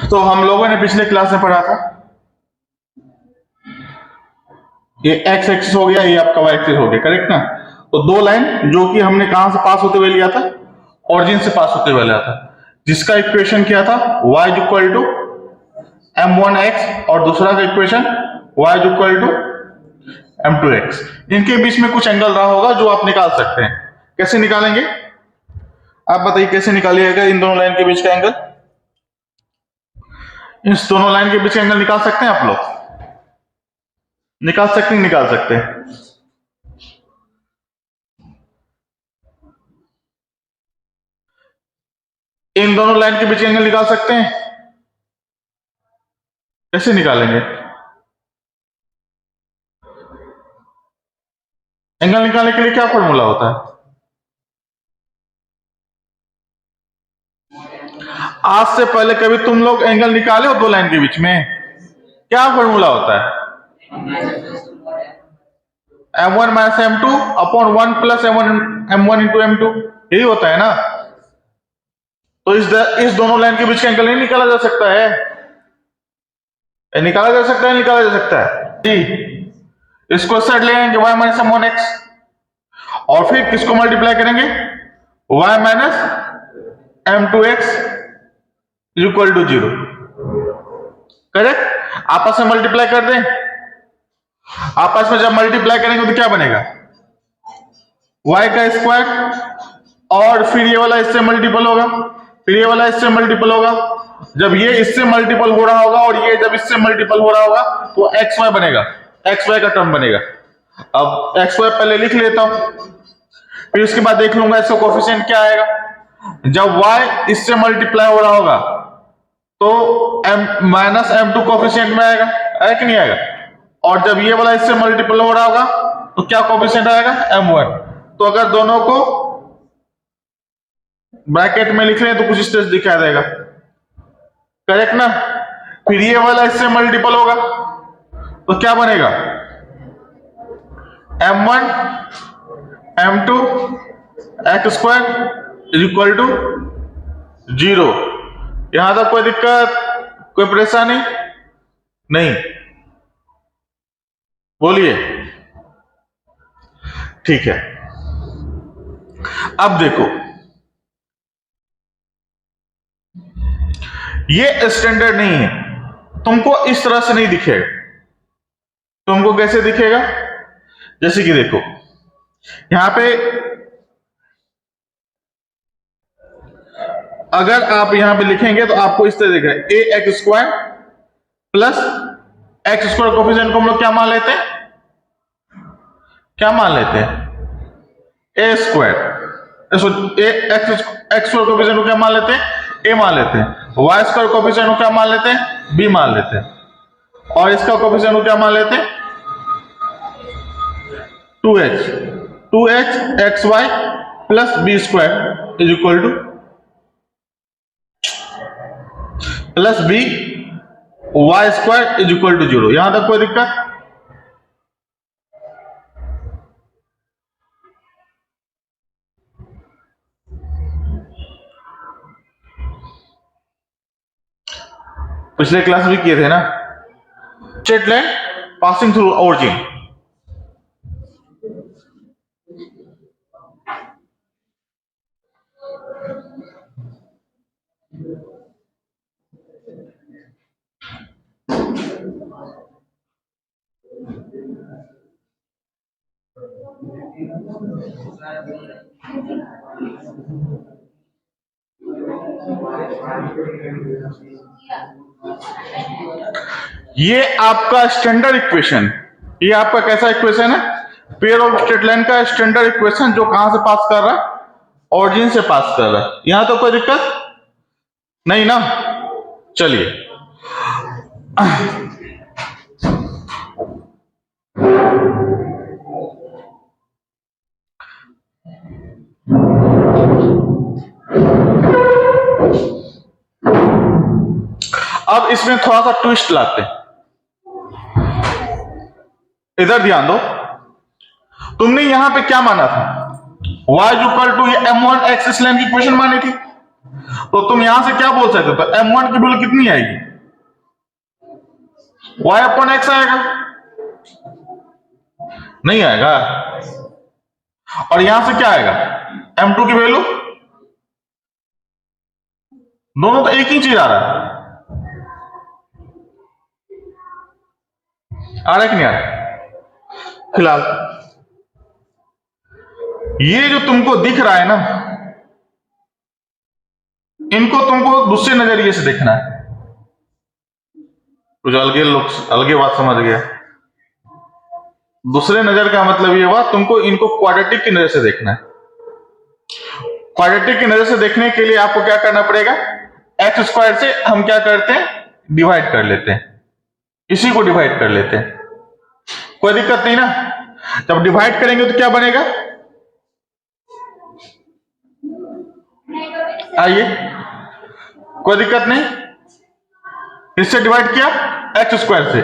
तो हम लोगों ने पिछले क्लास में पढ़ा था, ये एक्स एक्सिस हो गया, ये आपका वाई एक्सिस हो गया, करेक्ट ना। तो दो लाइन जो कि हमने कहां से पास होते हुए लिया था, ऑरिजिन से पास होते हुए लिया था, जिसका इक्वेशन क्या था, y is equal to m1x, और दूसरा का equation y is equal to m2x। इनके बीच में कुछ एंगल रहा होगा जो आप निकाल सकते हैं। कैसे निकालेंगे आप बताइए, कैसे निकालिएगा इन दोनों लाइन के बीच का एंगल? इस दोनों लाइन के बीच का एंगल निकाल सकते हैं आप लोग? निकाल सकते हैं, निकाल सकते हैं। इन दोनों लाइन के बीच एंगल निकाल सकते हैं? कैसे निकालेंगे? एंगल निकालने के लिए क्या फॉर्मूला होता है? आज से पहले कभी तुम लोग एंगल निकाले हो दो लाइन के बीच में? क्या फॉर्मूला होता है? m1 minus m2 upon 1 plus m1 into m2, यही होता है ना। तो इस दोनों लाइन के बीच का एंगल नहीं निकाला जा सकता है? निकाला जा सकता है, निकाला जा सकता है जी। इसको सेट ले लेंगे y माइनस m1x, और फिर किसको मल्टीप्लाई करेंगे, y minus m2x equal to 0, correct. आपस में मल्टीप्लाई कर दें, आपस में जब मल्टीप्लाई करेंगे तो क्या बनेगा, y का स्क्वायर, और फिर ये वाला इससे मल्टीपल होगा, फिर ये वाला इससे मल्टीपल होगा। जब ये इससे मल्टीपल हो रहा होगा और ये जब इससे मल्टीपल हो रहा होगा तो एक्स वाई बनेगा, एक्स वाई का टर्म बनेगा। अब एक्स वाई पहले लिख लेता हूं, फिर उसके बाद देख लूंगा इसका कोफिशिएंट क्या आएगा। जब y इससे मल्टीप्लाई हो रहा होगा तो m माइनस m2 कोफिशिएंट में आएगा, है कि नहीं आएगा। और जब ये वाला इससे मल्टीपल हो रहा होगा तो क्या कोफिशिएंट आएगा, m1। तो अगर दोनों को ब्रैकेट में लिख लें तो कुछ इस तरह दिखाई देगा, करेक्ट ना। फिर ये वाला इससे मल्टीपल होगा तो क्या बनेगा, m1 m2 x square equal to 0। यहां तक कोई दिक्कत, कोई परेशानी नहीं? बोलिए, ठीक है। अब देखो, ये स्टैंडर्ड नहीं है, तुमको इस तरह से नहीं दिखेगा। तुमको कैसे दिखेगा, जैसे कि देखो यहां पे अगर आप यहां पे लिखेंगे तो आपको इस तरह दिखेगा, A X square plus X square coefficient को हम लोग क्या मान लेते हैं, क्या मान लेते हैं, ए स्क्वायर। एक्स स्क्वायर कोफिशिएंट को क्या मान लेते हैं, ए मान लेते हैं। वाई स्क्वायर कोफिशिएंट को क्या मान लेते हैं, बी मान लेते हैं। और इसका कोफिशिएंट को क्या मान लेते हैं, 2h X Y plus B square is equal to plus B Y square is equal to 0। यहां तक कोई दिक्कत? पिछले क्लास भी किए थे ना, straight line passing through origin. ये आपका स्टैंडर्ड इक्वेशन, ये आपका कैसा इक्वेशन है, पेयर ऑफ स्ट्रेट लाइन का स्टैंडर्ड इक्वेशन, जो कहां से पास कर रहा है, ऑरिजिन से पास कर रहा है। यहां तो कोई दिक्कत नहीं ना। चलिए, अब इसमें थोड़ा सा ट्विस्ट लाते हैं। इधर ध्यान दो, तुमने यहां पे क्या माना था, y equal to m1 axis line की इक्वेशन मानी थी। तो तुम यहां से क्या बोल सकते हो, तो m1 की वैल्यू कितनी आएगी, y अपॉन एक्स आएगा, नहीं आएगा। और यहां से क्या आएगा, m2 की वैल्यू, दोनों तो एक ही चीज आ रहा है, आ रहा है कि नहीं आ रहा। फिलहाल ये जो तुमको दिख रहा है ना, इनको तुमको दूसरे नजरिए से देखना है। कुछ अलगे लोग अलगे बात समझ गया। दूसरे नजर का मतलब ये हुआ तुमको इनको क्वाड्रेटिक की नजर से देखना है। क्वाड्रेटिक की नजर से देखने के लिए आपको क्या करना पड़ेगा, एक्स स्क्वायर से हम क्या करते हैं, डिवाइड कर लेते हैं, इसी को डिवाइड कर लेते हैं, कोई दिक्कत नहीं ना। जब डिवाइड करेंगे तो क्या बनेगा, आइए, कोई दिक्कत नहीं। इससे डिवाइड किया एक्स स्क्वायर से,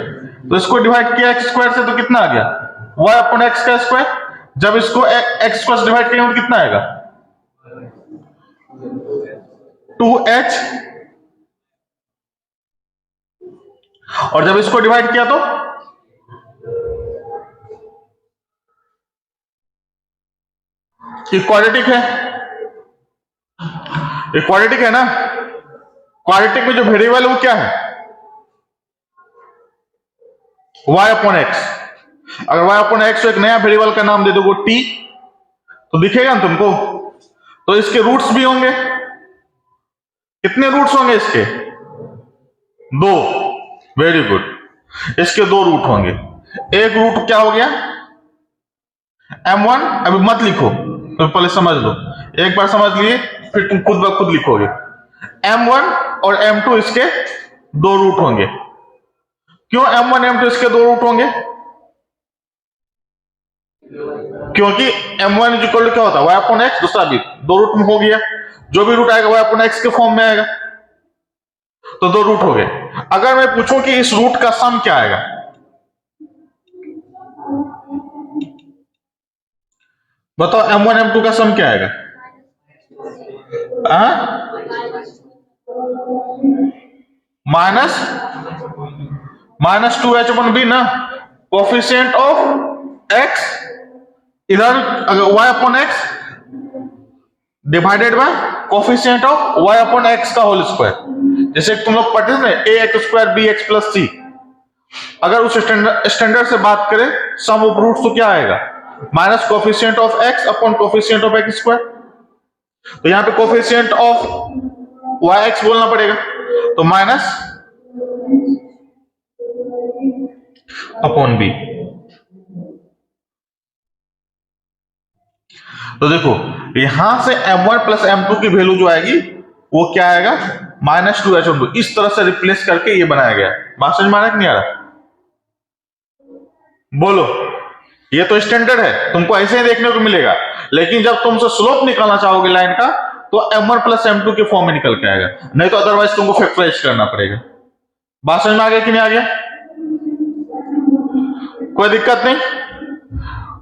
तो इसको डिवाइड किया एक्स स्क्वायर से, तो कितना आ गया, वाई अपॉन एक्स का स्क्वायर। जब इसको एक्स स्क्वायर से डिवाइड करेंगे तो कितना आएगा, 2h, और जब इसको डिवाइड किया तो ये क्वाड्रेटिक है, ये क्वाड्रेटिक है ना। क्वाड्रेटिक में जो वेरिएबल है वो क्या है, y अपॉन एक्स। अगर y अपॉन एक्स को एक नया वेरिएबल का नाम दे दोगे t, तो दिखेगा ना तुमको। तो इसके रूट्स भी होंगे, कितने रूट्स होंगे इसके, दो, वेरी गुड। इसके दो रूट होंगे, एक रूट क्या हो गया m1, अभी मत लिखो तो पहले समझ लो, एक बार समझ लिए फिर तुम खुद ब खुद लिखोगे। m1 और m2 इसके दो रूट होंगे। क्यों m1 m2 इसके दो रूट होंगे, क्योंकि m1 इज इक्वल टू क्या होता है, y अपॉन एक्स, दूसरा भी दो रूट में हो गया, जो भी रूट आएगा y अपॉन एक्स के फॉर्म में आएगा, तो दो रूट हो गए। अगर मैं पूछूं कि इस रूट का सम क्या आएगा, बताओ m1 m2 का सम क्या आएगा, माइनस 2h अपन बी ना, कोफिशिएंट ऑफ x, इधर अगर y upon X divided by coefficient of y upon X का होल स्क्वायर। जैसे तुम लोग पढ़ते थे ना A X square B X plus C, अगर उस स्टैंडर्ड से बात करें सम ऑफ रूट्स तो क्या आएगा, minus coefficient of x upon coefficient of x square. तो यहां पे कोफिशिएंट ऑफ वाई एक्स बोलना पड़ेगा, तो माइनस अपॉन बी। तो देखो यहां से m1 प्लस m2 की वैल्यू जो आएगी वो क्या आएगा, माइनस 2h, इस तरह से रिप्लेस करके ये बनाया गया। बात समझ में आ रहा है कि नहीं आ रहा, बोलो। ये तो स्टैंडर्ड है, तुमको ऐसे ही देखने को मिलेगा, लेकिन जब तुमसे स्लोप निकालना चाहोगे लाइन का, तो m1 प्लस m2 के फॉर्म में निकल के आएगा, नहीं तो अदरवाइज तुमको फैक्टराइज करना पड़ेगा। बात समझ में आ गया कि नहीं आ गया, कोई दिक्कत नहीं।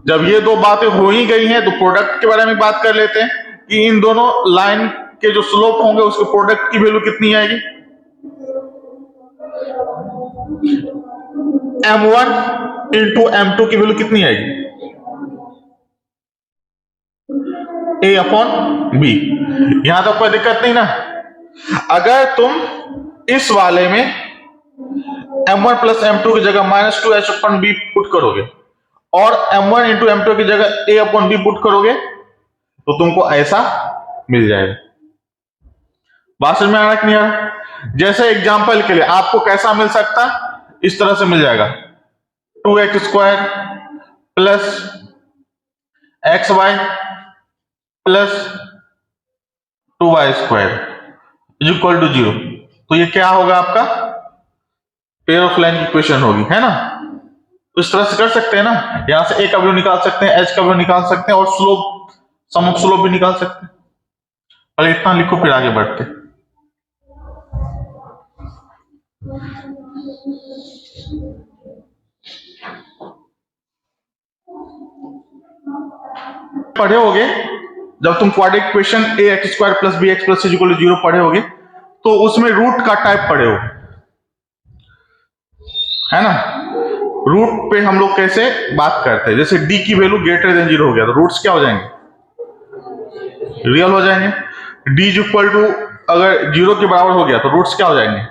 जब ये दो बातें हो ही गई हैं तो प्रोडक्ट के बारे में बात कर लेते हैं कि इन दोनों लाइन के जो स्लोप होंगे उसके प्रोडक्ट की वैल्यू कितनी आएगी, m1 इंटू m2 की वैल्यू कितनी आएगी, a अपॉन बी। यहां तक कोई दिक्कत नहीं ना। अगर तुम इस वाले में m1 प्लस m2 की जगह minus 2h upon B put करोगे और m1 इंटू m2 की जगह a अपॉन बी पुट करोगे तो तुमको ऐसा मिल जाएगा। बात समझ में आ रहा कि नहीं आ रहा। जैसे एग्जांपल के लिए आपको कैसा मिल सकता, इस तरह से मिल जाएगा 2x square plus X Y plus 2y square is equal to 0। तो ये क्या होगा, आपका पेयर ऑफ लाइन की इक्वेशन होगी, है ना। तो इस तरह से कर सकते हैं ना, यहां से a का वैल्यू निकाल सकते हैं, h का वैल्यू निकाल सकते हैं और स्लोप, सम ऑफ स्लोप भी निकाल सकते हैं। पहले इतना लिखो फिर आगे बढ़ते। पढ़े होगे जब तुम quadratic equation A X square plus B X plus equal to 0 पढ़े होगे तो उसमें रूट का टाइप पढ़े हो, है ना। रूट पे हम लोग कैसे बात करते हैं, जैसे डी की वैल्यू ग्रेटर देन 0 हो गया तो रूट्स क्या हो जाएंगे, रियल हो जाएंगे। डी इक्वल टू अगर 0 के बराबर हो गया तो रूट्स क्या हो जाएंगे,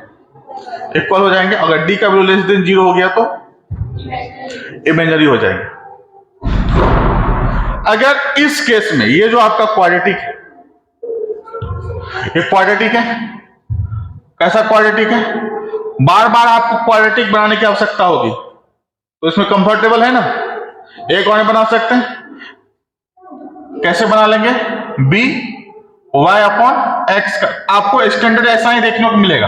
इक्वल हो जाएंगे। अगर डी का वैल्यू लेस देन 0 हो गया तो इमेजिनरी हो जाएंगे। अगर इस केस में ये जो आपका क्वाड्रेटिक है, ये क्वाड्रेटिक है, कैसा क्वाड्रेटिक है, बार बार आपको क्वाड्रेटिक बनाने की आवश्यकता होगी तो इसमें कंफर्टेबल है ना, एक और बना सकते हैं। कैसे बना लेंगे, बी वाई अपॉन एक्स का आपको स्टैंडर्ड ऐसा ही देखने को मिलेगा,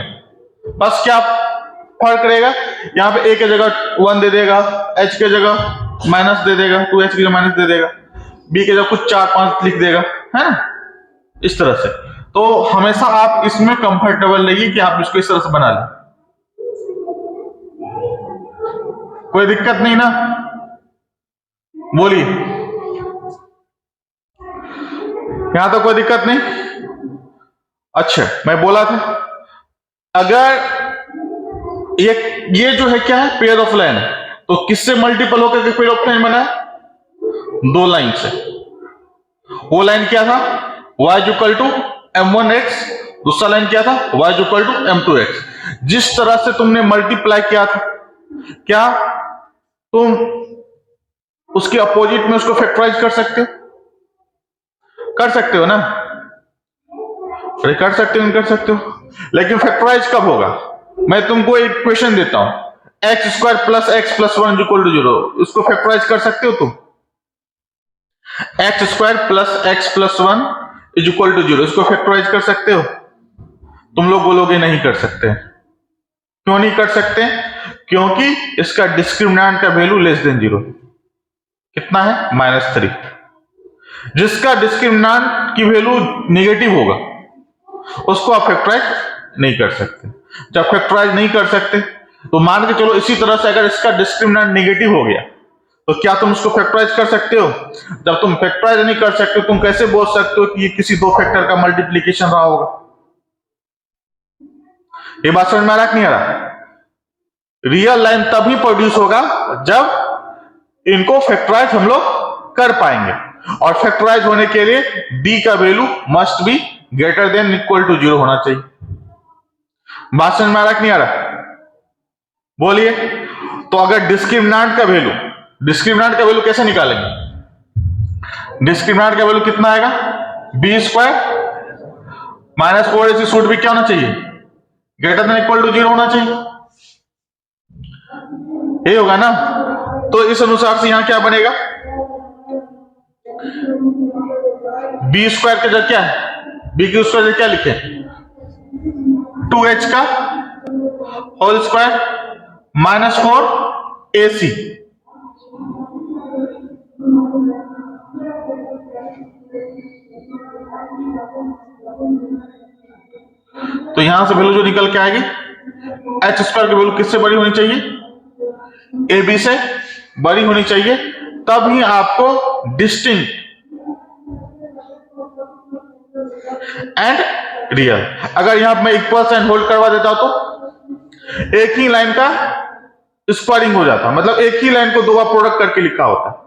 बस क्या फर्क रहेगा, यहां पे ए की जगह 1 दे देगा, एच की जगह माइनस दे देगा, 2h की जगह माइनस दे देगा, बी की जगह कुछ 4-5 लिख देगा, है ना, इस तरह से। तो हमेशा आप इसमें कंफर्टेबल रहिए कि आप इसको इस तरह से बना लें, कोई दिक्कत नहीं ना, बोलिए, यहां तो कोई दिक्कत नहीं। अच्छा मैं बोला था अगर ये जो है क्या है, पेयर ऑफ लाइन है, तो किससे मल्टीपल होकर पेयर ऑफ लाइन बना है, 2 लाइन से। वो लाइन क्या था, y इक्वल टू m1x, दूसरा लाइन क्या था, y इक्वल टू m2x। जिस तरह से तुमने मल्टीप्लाई किया था, क्या तुम उसके अपोजिट में उसको फैक्टराइज कर सकते हो, कर सकते हो ना, अरे कर सकते हो, नहीं कर सकते हो, लेकिन फैक्टराइज कब होगा, मैं तुमको एक इक्वेशन देता हूं x square plus x plus 1 equal to 0, इसको फैक्टराइज कर सकते हो तुम, x square plus x plus 1 is equal to 0, इसको फैक्टराइज कर सकते हो, तुम लोग बोलोगे नहीं कर सकते, क्यों नहीं कर सकते, क्योंकि इसका डिस्क्रिमिनेंट का वैल्यू लेस देन 0 कितना है, -3, जिसका डिस्क्रिमिनेंट की वैल्यू नेगेटिव होगा उसको आप फैक्टराइज नहीं कर सकते। जब फैक्टराइज नहीं कर सकते तो मान के चलो इसी तरह से अगर इसका डिस्क्रिमिनेंट नेगेटिव हो गया तो क्या तुम इसको फैक्टराइज कर सकते हो, जब तुम फैक्टराइज नहीं कर सकते तुम कैसे बोल सकते हो कि ये किसी 2 फैक्टर का मल्टीप्लीकेशन रहा होगा, ये बात समझ में आ रहा कि नहीं आ रहा। रियल लाइन तभी प्रोड्यूस होगा जब इनको फैक्टराइज हम लोग कर पाएंगे, और फैक्टराइज होने के लिए डी का value must be greater than equal to 0 होना चाहिए। बात समझ में आ रहा कि नहीं आ रहा, बोलिए। तो अगर डिस्क्रिमिनेंट का वैल्यू कैसे निकालेंगे, डिस्क्रिमिनेंट का वैल्यू कितना आएगा, बी स्क्वायर -4ac शुड भी क्या होना चाहिए, ग्रेटर देन इक्वल टू 0 होना चाहिए, ये होगा ना। तो इस अनुसार से यहां क्या बनेगा, बी स्क्वायर के जगह क्या है, बी की स्क्वायर क्या लिखे, 2h का होल स्क्वायर -4ac, तो यहां से वैल्यू जो निकल के आएगी एच स्क्वायर की वैल्यू किससे बड़ी होनी चाहिए, ए बी से बड़ी होनी चाहिए, तब ही आपको डिस्टिंक्ट एंड रियल। अगर यहां मैं इक्वल साइन होल्ड करवा देता तो एक ही लाइन का स्क्वायरिंग हो जाता, मतलब एक ही लाइन को 2 बार प्रोडक्ट करके लिखा होता,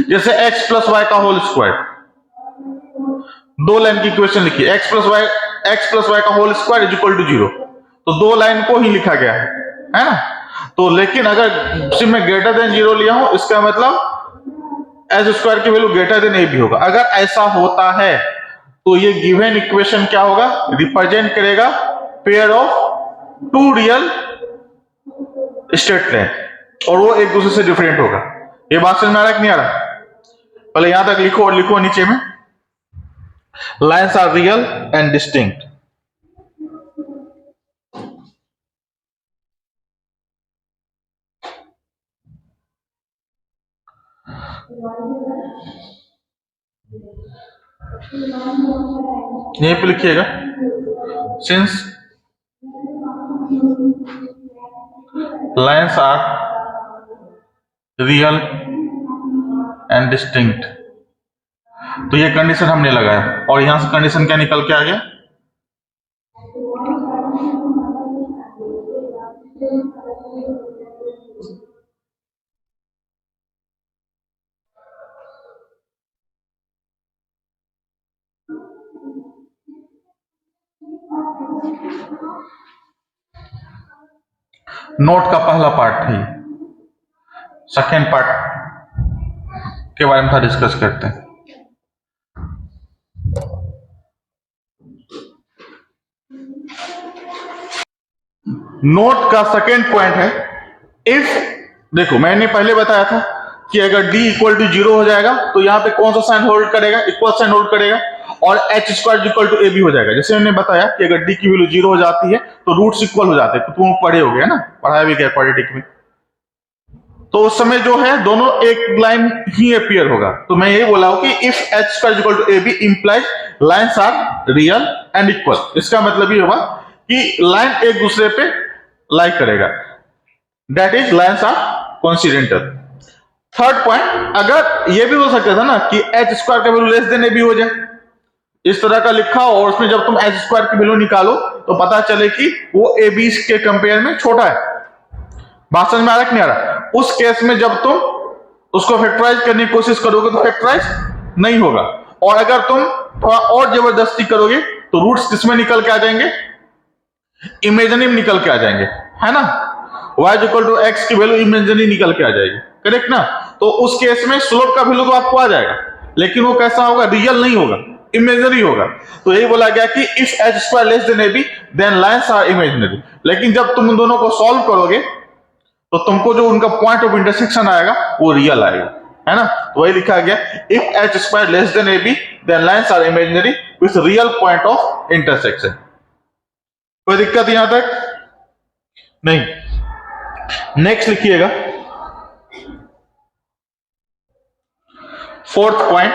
जैसे x प्लस वाई का होल स्क्वायर, 2 लाइन की इक्वेशन लिखी, x प्लस वाई का whole square is equal to 0, तो 2 लाइन को ही लिखा गया है ना। तो लेकिन अगर सिर्फ मैं ग्रेटर देन 0 लिया हूं, इसका मतलब एच स्क्वायर की वैल्यू ग्रेटर देन ए भी होगा। अगर ऐसा होता है तो ये गिवन इक्वेशन क्या होगा, रिप्रेजेंट करेगा pair of 2 real straight line, और वो एक दूसरे से डिफरेंट होगा। ये बात समझ में आ रहा है कि नहीं आ रहा, पहले यहां तक लिखो और लिखो नीचे में, lines are real and distinct. यहीं पे लिखिएगा, since lines are real and distinct, तो ये कंडीशन हमने लगाया और यहां से कंडीशन क्या निकल के आ गया, नोट का पहला पार्ट है, सेकेंड पार्ट के बारे में था डिस्कस करते हैं। नोट का सेकेंड पॉइंट है, इफ देखो मैंने पहले बताया था कि अगर d इक्वल टू 0 हो जाएगा तो यहां पे कौन सा साइन होल्ड करेगा, इक्वल साइन होल्ड करेगा और h square equal to a भी हो जाएगा। जैसे मैंने बताया कि अगर d की वैल्यू 0 हो जाती है तो रूट्स इक्वल हो जाते हैं, तो तुम पढ़े हो गए ना, पढ़ाया भी गया क्वाड्रेटिक में। तो उस समय जो है दोनों एक लाइन ही अपीयर होगा। तो मैं ये बोला हूं कि if h square equal to a b implies lines are real and equal. इसका मतलब ये होगा कि लाइन एक दूसरे पे लाइक करेगा, that is lines are coincidental. Third point, अगर ये भी हो सकता था ना कि एच स्क्वायर का value less than a b हो जाए, इस तरह का लिखा हो और उसमें जब तुम एच स्क्वायर की वैल्यू निकालो तो पता चले कि वो ए बी के कंपेयर में छोटा है। बात समझ में आ रहा है कि नहीं आ रहा? उस केस में जब तुम उसको फैक्टराइज करने की कोशिश करोगे तो फैक्टराइज नहीं होगा, और अगर तुम थोड़ा और जबरदस्ती करोगे तो रूट्स किसमें निकल के आ जाएंगे, इमेजिनरी में निकल के आ जाएंगे, है ना। y इक्वल टू एक्स की वैल्यू इमेजिनरी निकल के आ जाएगी, करेक्ट ना। तो उस केस में स्लोप का वैल्यू तो आपको आ जाएगा, लेकिन वो कैसा होगा, रियल नहीं होगा, इमेजिनरी होगा। तो यही बोला गया कि if h square less than a b then lines are imaginary. लेकिन जब तुम उन दोनों को सॉल्व करोगे तो तुमको जो उनका पॉइंट ऑफ इंटरसेक्शन आएगा वो रियल आएगा, है ना। तो वही लिखा गया, if h square less than a b then lines are imaginary with real point of intersection. कोई दिक्कत यहां तक नहीं। नेक्स्ट लिखिएगा फोर्थ पॉइंट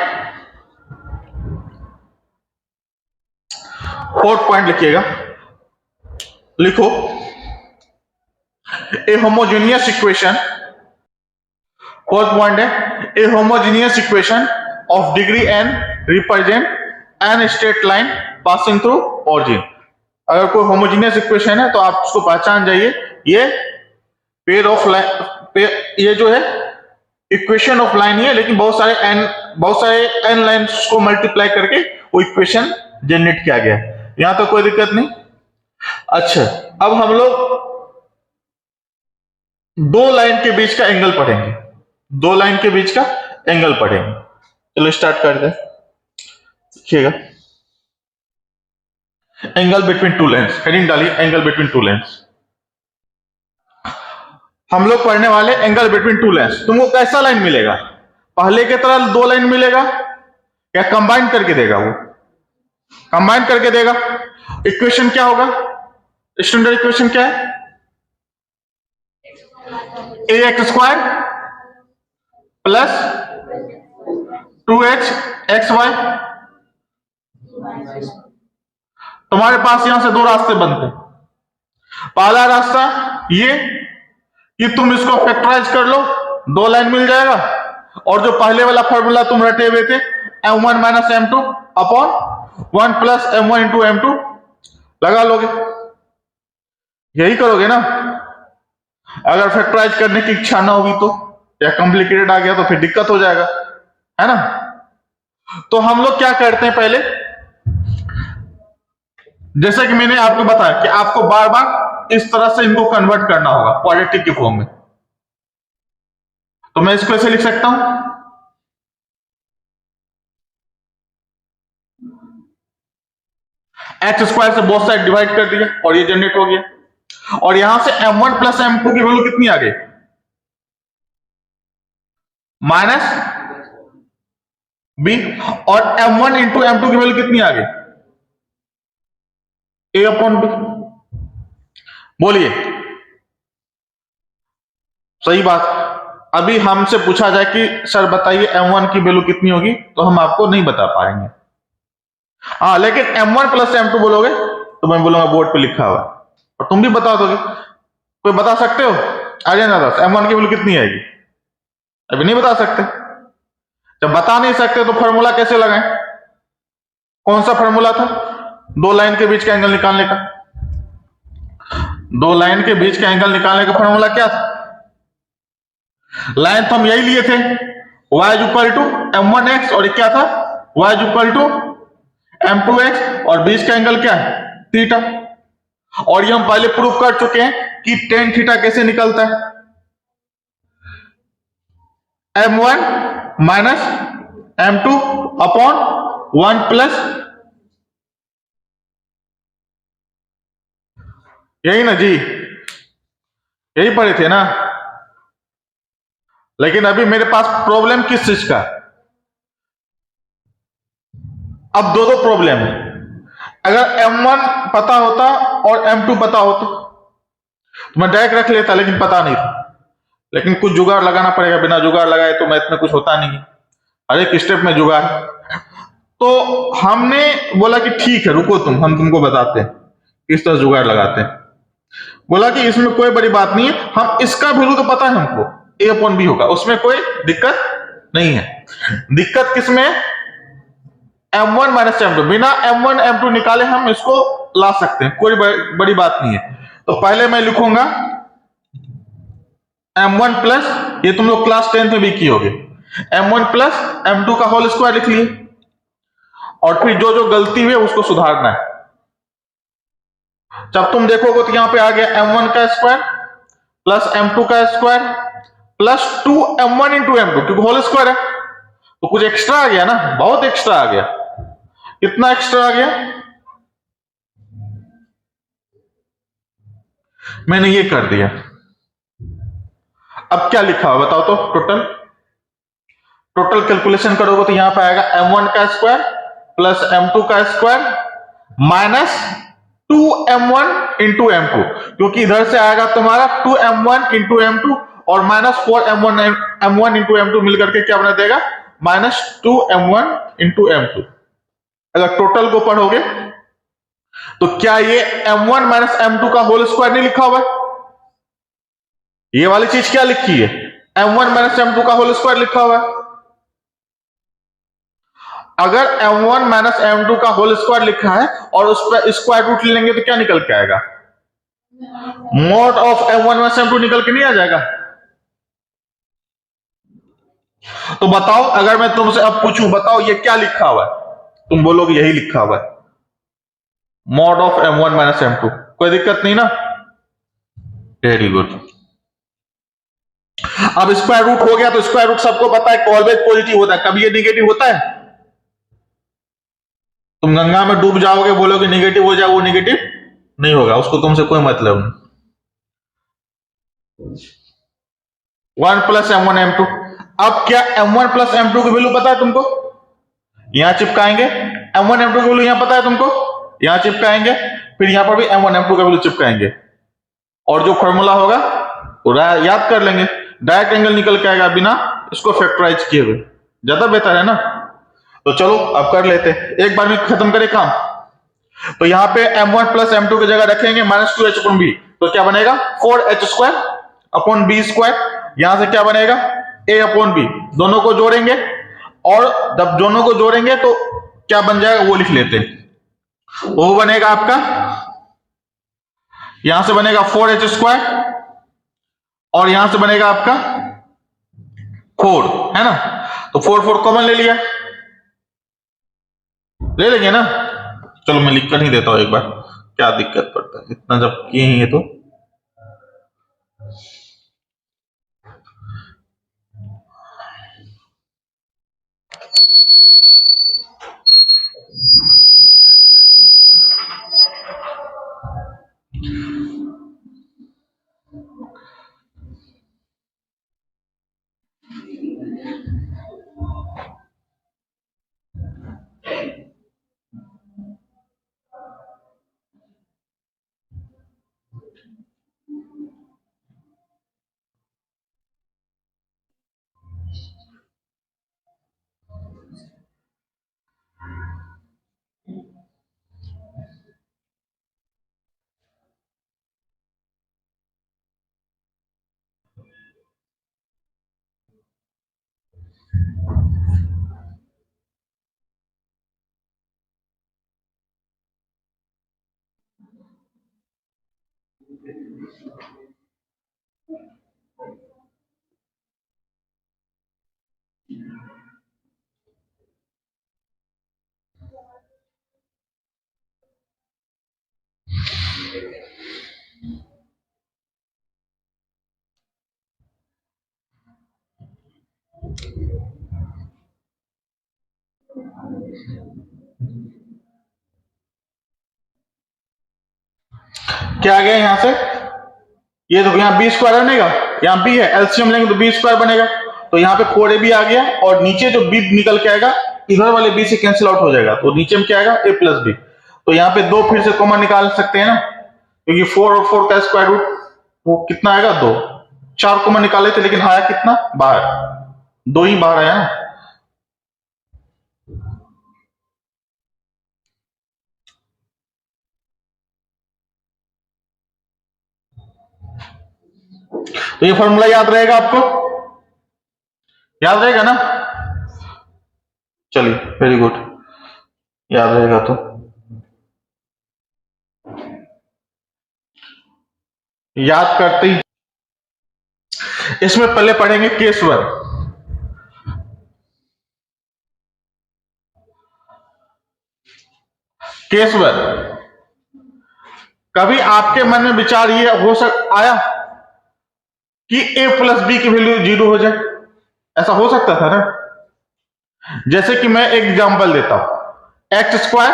लिखिएगा, लिखो a homogeneous equation. Fourth point है a homogeneous equation of degree n represent an straight line passing through origin. अगर कोई होमोजेनियस इक्वेशन है तो आप उसको पहचान जाइए, ये पेयर ऑफ लाइन, ये जो है इक्वेशन ऑफ लाइन ही है, लेकिन बहुत सारे एन लाइंस को मल्टीप्लाई करके वो इक्वेशन जनरेट किया गया है। यहां तो कोई दिक्कत नहीं। अच्छा, अब हम लोग दो लाइन के बीच का एंगल पढ़ेंगे, दो लाइन के बीच का एंगल पढ़ेंगे। चलो स्टार्ट कर दे, देखिएगा angle between two lines, heading डालिए एंगल बिटवीन टू लाइंस। हम लोग पढ़ने वाले एंगल बिटवीन टू लाइंस। तुमको कैसा लाइन मिलेगा, पहले की तरह दो लाइन मिलेगा या कंबाइन करके देगा, वो कंबाइन करके देगा। इक्वेशन क्या होगा, स्टैंडर्ड इक्वेशन क्या है, A X square plus 2h X Y. तुम्हारे पास यहां से दो रास्ते बनते हैं। पहला रास्ता ये कि तुम इसको फैक्टराइज कर लो, दो लाइन मिल जाएगा, और जो पहले वाला फॉर्मूला तुम रटे हुए थे m1 minus m2 upon 1 plus m1 into m2 लगा लोगे, यही करोगे ना। अगर फैक्टराइज करने की इच्छा ना होगी तो, या कॉम्प्लिकेटेड आ गया तो फिर दिक्कत हो जाएगा, है ना। तो हम लोग क्या करते हैं, पहले जैसे कि मैंने आपको बताया कि आपको बार बार इस तरह से इनको कन्वर्ट करना होगा क्वाड्रेटिक के फॉर्म में। तो मैं इसको ऐसे लिख सकता हूं, एक्स स्क्वायर से बोथ साइड डिवाइड कर दिया और ये जनरेट हो गया, और यहां से m1 प्लस m2 की वैल्यू कितनी आ गई, माइनस b, और m1 इंटू m2 की वैल्यू कितनी आ गई, a अपॉन b। बोलिए सही बात। अभी हमसे पूछा जाए कि सर बताइए m1 की वैल्यू कितनी होगी, तो हम आपको नहीं बता पाएंगे। हाँ, लेकिन m1 प्लस m2 बोलोगे तो मैं बोलूंगा बोर्ड पे लिखा हुआ, और तुम भी बता दोगे। कोई बता सकते हो, आ जाए ना, m1 की वैल्यू कितनी आएगी, अभी नहीं बता सकते। जब बता नहीं सकते तो फॉर्मूला कैसे लगाएं? कौन सा फॉर्मूला था दो लाइन के बीच का एंगल निकालने का? दो लाइन के बीच का एंगल निकालने का फॉर्मूला क्या था? लाइन तो हम यही लिए थे, y is equal to m1x, और क्या था y is equal to m2x, और बीच का एंगल क्या है? थीटा। और ये हम पहले प्रूव कर चुके हैं कि टेन थीटा कैसे निकलता है? m1 minus m2 upon 1 plus, यही ना जी, यही पढ़े थे ना। लेकिन अभी मेरे पास प्रॉब्लम किस चीज का? अब दो दो प्रॉब्लम है। अगर m1 पता होता और m2 पता होता तो मैं डायरेक्ट रख लेता, लेकिन पता नहीं था। लेकिन कुछ जुगाड़ लगाना पड़ेगा, बिना जुगाड़ लगाए तो मैथ में कुछ होता नहीं है, हर एक स्टेप में जुगाड़। तो हमने बोला कि ठीक है रुको तुम, हम तुमको बताते हैं किस तरह जुगाड़ लगाते हैं। बोला कि इसमें कोई बड़ी बात नहीं है, हम इसका वैल्यू तो पता है हमको, ए अपॉन बी होगा, उसमें कोई दिक्कत नहीं है। दिक्कत किसमें? m1 माइनस m2, बिना m1 m2 निकाले हम इसको ला सकते हैं, कोई बड़ी बात नहीं है। तो पहले मैं लिखूंगा m1 प्लस, ये तुम लोग क्लास 10 में भी किए होगे, m1 प्लस m2 का होल स्क्वायर लिख लिए, और फिर जो जो गलती हुई उसको सुधारना है। जब तुम देखोगे तो यहां पे आ गया m1 का स्क्वायर प्लस m2 का square plus 2m1 into m2, क्योंकि होल स्क्वायर है तो कुछ एक्स्ट्रा आ गया ना, बहुत एक्स्ट्रा आ गया। कितना एक्स्ट्रा आ गया? मैंने ये कर दिया। अब क्या लिखा हुआ बताओ तो? टोटल, टोटल कैलकुलेशन करोगे तो यहां पे आएगा m1 का स्क्वायर प्लस m2 का square minus 2m1 into m2, क्योंकि इधर से आएगा तुम्हारा 2m1 इंटू m2 और माइनस 4m1 इंटू m2 मिलकर के क्या बना देगा? Minus 2m1 into m2। अगर टोटल को पढ़ोगे तो क्या ये m1 माइनस m2 का होल स्क्वायर नहीं लिखा हुआ है? ये वाली चीज क्या लिखी है? m1 माइनस m2 का होल स्क्वायर लिखा हुआ है। अगर m1 माइनस m2 का होल स्क्वायर लिखा है और उस पर स्क्वायर रूट लेंगे तो क्या निकल के आएगा? Mod of m1 minus m2 निकल के नहीं आ जाएगा? तो बताओ, अगर मैं तुमसे अब पूछूं बताओ ये क्या लिखा हुआ है, तुम बोलोगे यही लिखा हुआ है, mod of m1 minus m2। कोई दिक्कत नहीं ना? Very good. अब स्क्वायर रूट हो गया तो स्क्वायर रूट सबको पता है ऑलवेज पॉजिटिव होता है, कभी ये निगेटिव होता है? तुम गंगा में डूब जाओगे बोलोगे निगेटिव हो जाए, वो निगेटिव नहीं होगा, उसको तुमसे कोई मतलब नहीं। 1 प्लस m1 m2। अब क्या m1 प्लस m2 की वैल्यू पता है तुमको? यहां चिपकाएंगे, m1 m2 की वैल्यू यहां पता है तुमको, यहां चिपकाएंगे, फिर यहां पर भी m1 m2 का वैल्यू चिपकाएंगे, और जो फॉर्मूला होगा पूरा याद कर लेंगे, डायरेक्ट एंगल निकल के आएगा बिना इसको फैक्टराइज किए हुए, ज्यादा बेहतर है ना। तो चलो अब कर लेते, एक बार में खत्म करें काम। तो यहां पे m1 प्लस m2 की जगह रखेंगे माइनस 2h अपॉन बी, तो क्या बनेगा? 4h square upon B square. यहां से क्या बनेगा? a upon b. दोनों को जोड़ेंगे, और जब दोनों को जोड़ेंगे तो क्या बन जाएगा वो लिख लेते हैं। वो बनेगा आपका, यहां से बनेगा 4h स्क्वायर, और यहां से बनेगा आपका 4, है ना? तो 4 4 कॉमन ले लिया, ले लेंगे ना? चलो मैं लिख कर ही देता हूं एक बार, क्या दिक्कत पड़ता है, इतना जब किए ही है तो। क्या आ गया यहां से, ये देखो यहाँ बी स्क्वायर बनेगा, यहाँ बी है, एलसीएम लेंगे तो बी स्क्वायर बनेगा, तो यहाँ पे 4ab आ गया, और नीचे जो बी निकल के आएगा इधर वाले बी से कैंसिल आउट हो जाएगा, तो नीचे में क्या आएगा a प्लस बी। तो यहाँ पे दो फिर से कॉमन निकाल सकते हैं ना, क्योंकि 4 और 4 का स्क्वायर रूट वो कितना आएगा 2, 4 कॉमन निकाले थे लेकिन आया कितना बाहर, 2 ही बाहर आया ना। तो ये फॉर्मूला याद रहेगा आपको, याद रहेगा ना, चलिए वेरी गुड, याद रहेगा तो याद करते ही। इसमें पहले पढ़ेंगे केस 1। केस 1, कभी आपके मन में विचार ये आया कि a प्लस बी की वैल्यू 0 हो जाए, ऐसा हो सकता था ना। जैसे कि मैं एक एग्जांपल देता हूं, x square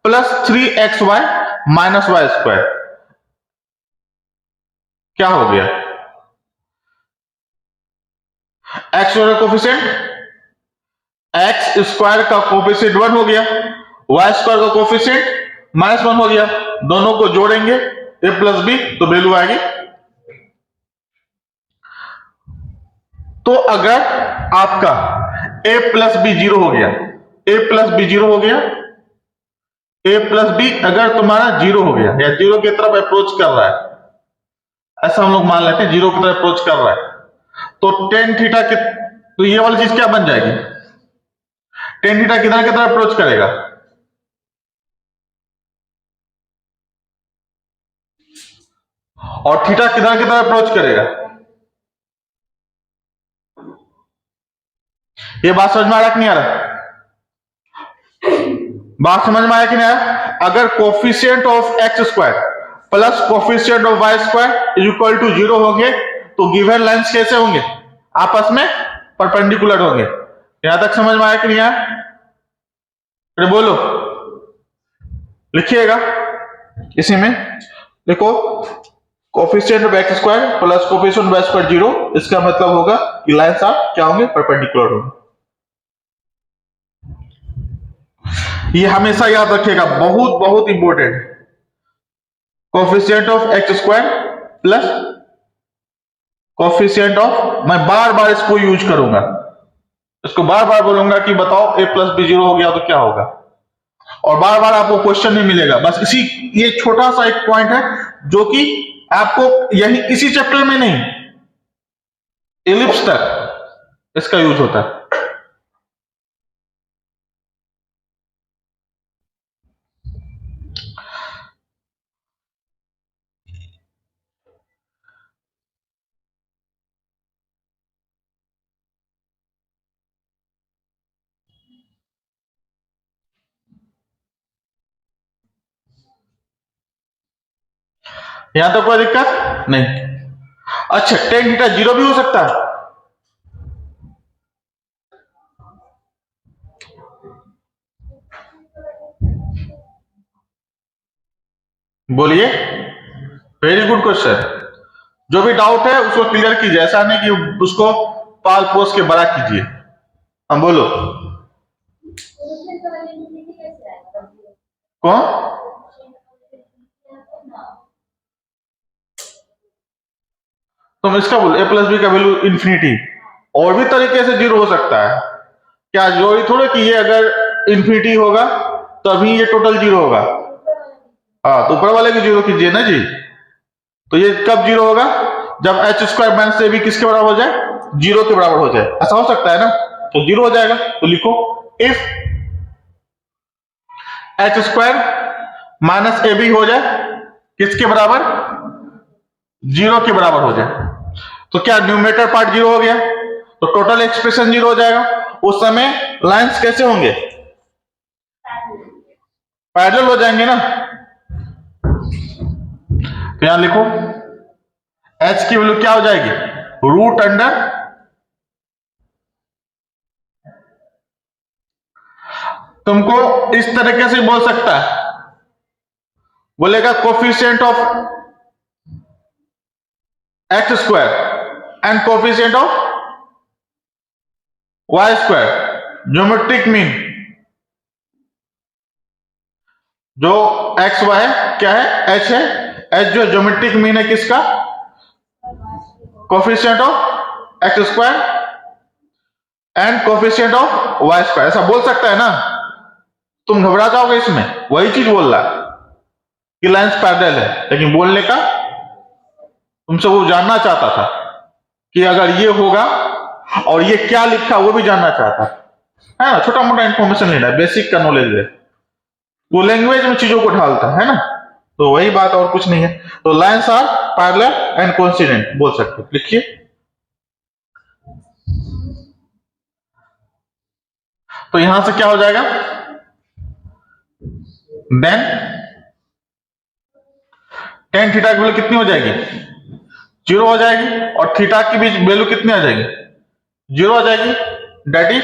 plus 3xy minus y square, क्या हो गया, एक्स का कोफिशिएंट, एक्स स्क्वायर का कोफिशिएंट 1 हो गया, वाई स्क्वायर का कोफिशिएंट -1 हो गया, दोनों को जोड़ेंगे a प्लस बी तो वैल्यू आएगी। तो अगर आपका a प्लस बी 0 हो गया, a प्लस बी 0 हो गया, a प्लस बी अगर तुम्हारा 0 हो गया या 0 की तरफ अप्रोच कर रहा है, ऐसा हम लोग मान लेते हैं 0 की तरफ अप्रोच कर रहा है, तो टेन थीटा की, तो ये वाली चीज क्या बन जाएगी, टेन थीटा किधर की तरफ अप्रोच करेगा, और थीटा किधर की तरफ अप्रोच करेगा। ये बात समझ में आ रहा कि नहीं आ रहा, बात समझ में आया कि नहीं आया। अगर coefficient of x square plus coefficient of y square is equal to 0 होंगे तो गिवन लाइंस कैसे होंगे, आपस में परपेंडिकुलर होंगे। यहां तक समझ में आया कि नहीं आया, अरे बोलो, लिखिएगा इसी में, देखो coefficient of x square plus coefficient of y square 0, इसका मतलब होगा कि लाइंस आप क्या होंगे, परपेंडिकुलर होंगे। ये हमेशा याद रखिएगा, बहुत बहुत इंपॉर्टेंट है। Coefficient of x square plus coefficient of, मैं बार बार इसको यूज करूंगा, इसको बार बार बोलूंगा कि बताओ a प्लस बी 0 हो गया तो क्या होगा, और बार बार आपको क्वेश्चन नहीं मिलेगा, बस इसी, ये छोटा सा एक पॉइंट है जो कि आपको यही इसी चैप्टर में नहीं, एलिप्स तक इसका यूज होता है। यहां तो कोई दिक्कत नहीं। अच्छा, टेन थीटा 0 भी हो सकता है, बोलिए, वेरी गुड क्वेश्चन। जो भी डाउट है उसको क्लियर कीजिए, ऐसा नहीं कि उसको पाल पोस के बड़ा कीजिए। हम बोलो, कौन, तुम इसका बोलो a प्लस बी का वैल्यू इंफिनिटी, और भी तरीके से 0 हो सकता है, क्या जरूरी थोड़ा कि ये अगर इंफिनिटी होगा तभी ये टोटल 0 होगा, हाँ, तो ऊपर वाले की 0 कीजिए ना जी। तो ये कब 0 होगा, जब h square minus a b किसके बराबर हो जाए, 0 के बराबर हो जाए, ऐसा हो सकता है ना, तो 0 हो जाएगा। तो लिखो if h square minus a b हो जाए किसके बराबर, जीरो के बराबर हो जाए तो क्या न्यूमरेटर पार्ट जीरो हो गया, तो टोटल एक्सप्रेशन जीरो हो जाएगा। उस समय लाइंस कैसे होंगे, पैरेलल हो जाएंगे ना। तो यहां लिखो एच की वैल्यू क्या हो जाएगी, रूट अंडर, तुमको इस तरीके से बोल सकता है, बोलेगा coefficient of x square and coefficient of y square, geometric mean, जो एक्स वाई क्या है, एच है, एच जो ज्योमेट्रिक मीन है किसका, coefficient of x square and coefficient of y square, ऐसा बोल सकता है ना। तुम घबरा जाओगे इसमें, वही चीज बोल रहा है कि लाइंस पैरेलल है, लेकिन बोलने का तुमसे वो जानना चाहता था कि अगर ये होगा और ये क्या लिखा वो भी जानना चाहता है ना। छोटा मोटा इंफॉर्मेशन लेना है, बेसिक का नॉलेज है, वो लैंग्वेज में चीजों को ढालता है ना। तो वही बात और कुछ नहीं है। तो lines are parallel and coincident बोल सकते हो, लिखिए। तो यहां से क्या हो जाएगा, देन टेन थीटा की वैल्यू कितनी हो जाएगी, जीरो हो जाएगी, और थीटा की भी वैल्यू कितनी आ जाएगी, जीरो आ जाएगी। That is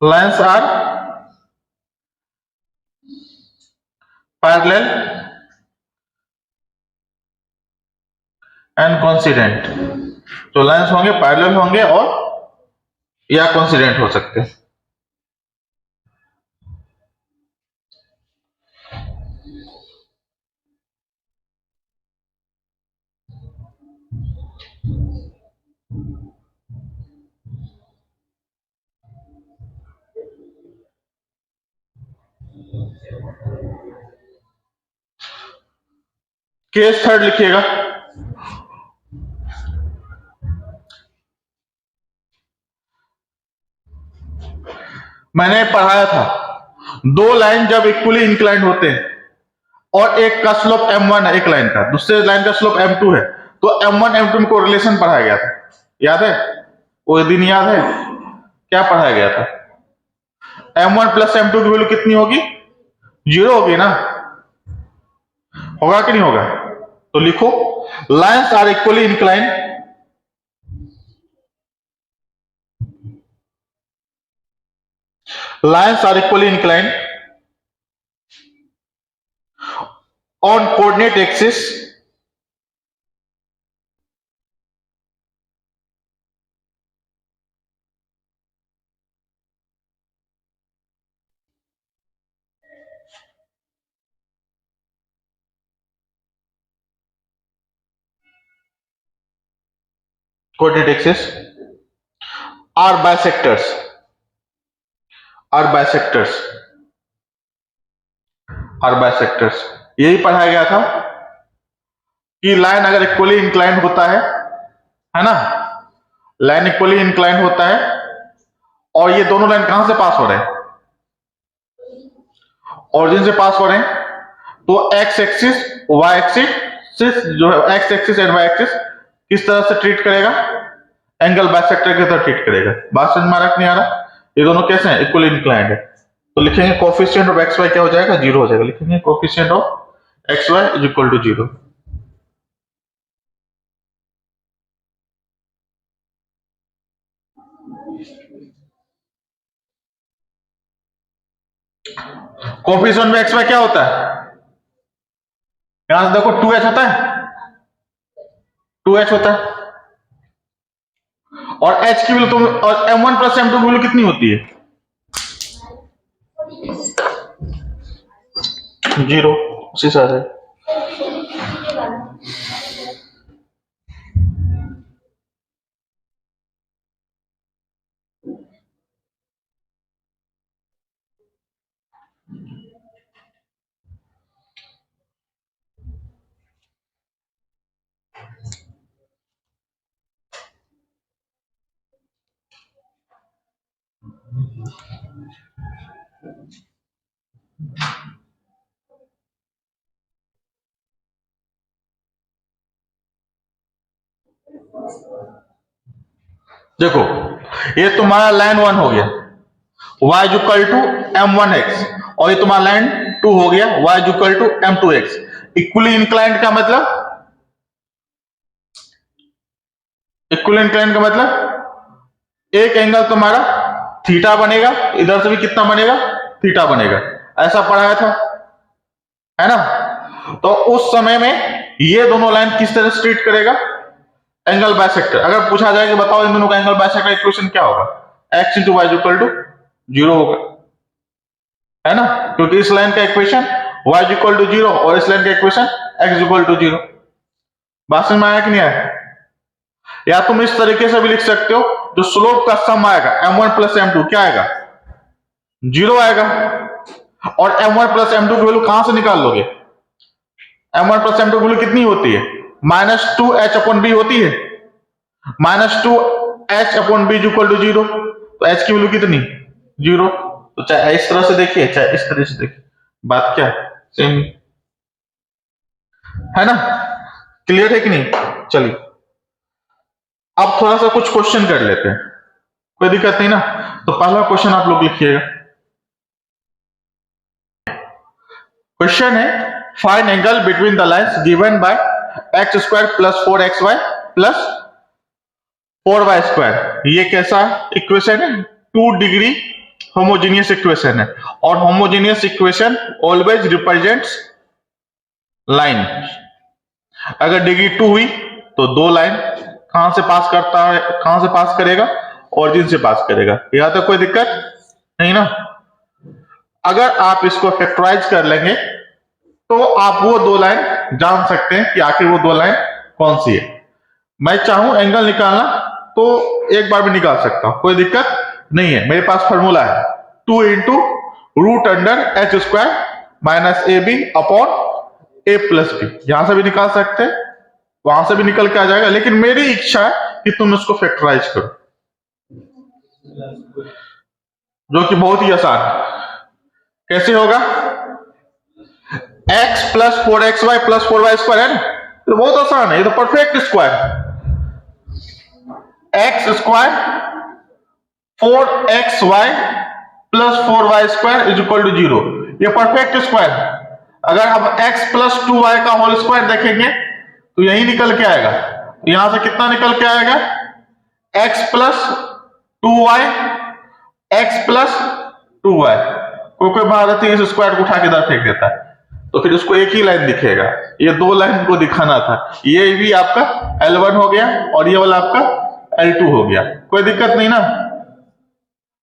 lines are parallel and coincident. तो लाइंस होंगे, पैरेलल होंगे और या कोइंसिडेंट हो सकते हैं। केस थर्ड लिखिएगा। मैंने पढ़ाया था दो लाइन जब इक्वली इंक्लाइंड होते हैं और एक का स्लोप m1 है, एक लाइन का, दूसरे लाइन का स्लोप m2 है, तो m1 m2 को रिलेशन पढ़ाया गया था, याद है, वो दिन याद है क्या पढ़ाया गया था, m1 प्लस m2 की वैल्यू कितनी होगी, जीरो होगी ना, होगा कि नहीं होगा। तो लिखो lines are equally inclined lines are equally inclined on coordinate axis are bisectors, are bisectors, are bisectors। यही पढ़ाया गया था कि लाइन अगर इक्वली इंक्लाइंड होता है ना, लाइन इक्वली इंक्लाइंड होता है और ये दोनों लाइन कहां से पास हो रहे हैं, ऑरिजिन से पास हो रहे हैं, तो एक्स एक्सिस वाई एक्सिस जो है, x axis and y axis किस तरह से ट्रीट करेगा, एंगल बाइसेक्टर की तरह ट्रीट करेगा। बात समझ में आ रहा नहीं आ रहा, ये दोनों कैसे हैं, इक्वली इंक्लाइंड है। तो लिखेंगे कोफिशिएंट ऑफ एक्स वाई क्या हो जाएगा, जीरो हो जाएगा, लिखेंगे coefficient of x y is equal to zero. Coefficient में एक्स वाई क्या होता है, यहां से देखो 2h होता है, 2h होता है, और h की वैल्यू, और m1 प्लस m2 की वैल्यू कितनी होती है, जीरो, उसी तरह है। देखो ये तुम्हारा लाइन 1 हो गया, y is equal to m1x, और ये तुम्हारा लाइन 2 हो गया, y is equal to m2x। Equally inclined का मतलब, इक्वली इंक्लाइंड का मतलब एक एंगल तुम्हारा थीटा बनेगा, इधर से भी कितना बनेगा, थीटा बनेगा, ऐसा पढ़ाया था, है ना। तो उस समय में ये दोनों लाइन किस तरह से ट्रीट करेगा, एंगल बाइसेक्टर। अगर पूछा जाए कि बताओ इन दोनों का एंगल बाइसेक्टर इक्वेशन क्या होगा, x into y equal to 0 होगा, है ना, क्योंकि इस लाइन का इक्वेशन y इक्वल टू 0 और इस लाइन का इक्वेशन x इक्वल टू 0। बात समझ में आया कि नहीं आया। या तुम इस तरीके से भी लिख सकते हो, जो स्लोप का सम आएगा m1 प्लस m2 क्या आएगा, 0 आएगा, और m1 प्लस m2 की वैल्यू कहां से निकाल लोगे, m1 प्लस m2 की वैल्यू कितनी होती है, -2h अपॉन b होती है, -2h upon b equal to 0, तो h की वैल्यू कितनी, 0। तो चाहे इस तरह से देखिए चाहे इस तरह से देखिए, बात क्या है, सेम है ना। क्लियर है कि नहीं। चलिए अब थोड़ा सा कुछ क्वेश्चन कर लेते हैं, कोई दिक्कत नहीं ना। तो पहला क्वेश्चन आप लोग लिखिएगा, क्वेश्चन है find angle between the lines given by x square plus 4xy plus 4y square. ये कैसा इक्वेशन है, 2 डिग्री होमोजेनियस इक्वेशन है, और homogeneous equation always represents line. अगर डिग्री 2 हुई तो 2 लाइन कहां से पास करता है, कहां से पास करेगा, ऑरिजिन से पास करेगा, यहां तक कोई दिक्कत नहीं ना। अगर आप इसको फैक्टराइज कर लेंगे तो आप वो 2 लाइन जान सकते हैं कि आखिर वो 2 लाइन कौन सी है। मैं चाहूं एंगल निकालना तो एक बार भी निकाल सकता हूं, कोई दिक्कत नहीं है। मेरे पास फॉर्मूला है 2 into root under h square minus a b upon a plus b. यहां से भी निकाल सकते हैं, वहां से भी निकल के आ जाएगा, लेकिन मेरी इच्छा है कि तुम इसको फैक्टराइज करो, जो कि बहुत ही आसान है। कैसे होगा, x plus 4xy plus 4y square है ना, तो बहुत आसान है, ये तो perfect square, x square 4xy plus 4y square is equal to 0, ये परफेक्ट स्क्वायर है। अगर हम x प्लस 2y का होल स्क्वायर देखेंगे तो यही निकल के आएगा, यहां से कितना निकल के आएगा, x plus 2y, x plus 2y। कोई भारत इस स्क्वायर को उठा के इधर फेंक देता है, तो फिर उसको एक ही लाइन दिखेगा, ये 2 लाइन को दिखाना था। ये भी आपका L1 हो गया और ये वाला आपका L2 हो गया, कोई दिक्कत नहीं ना।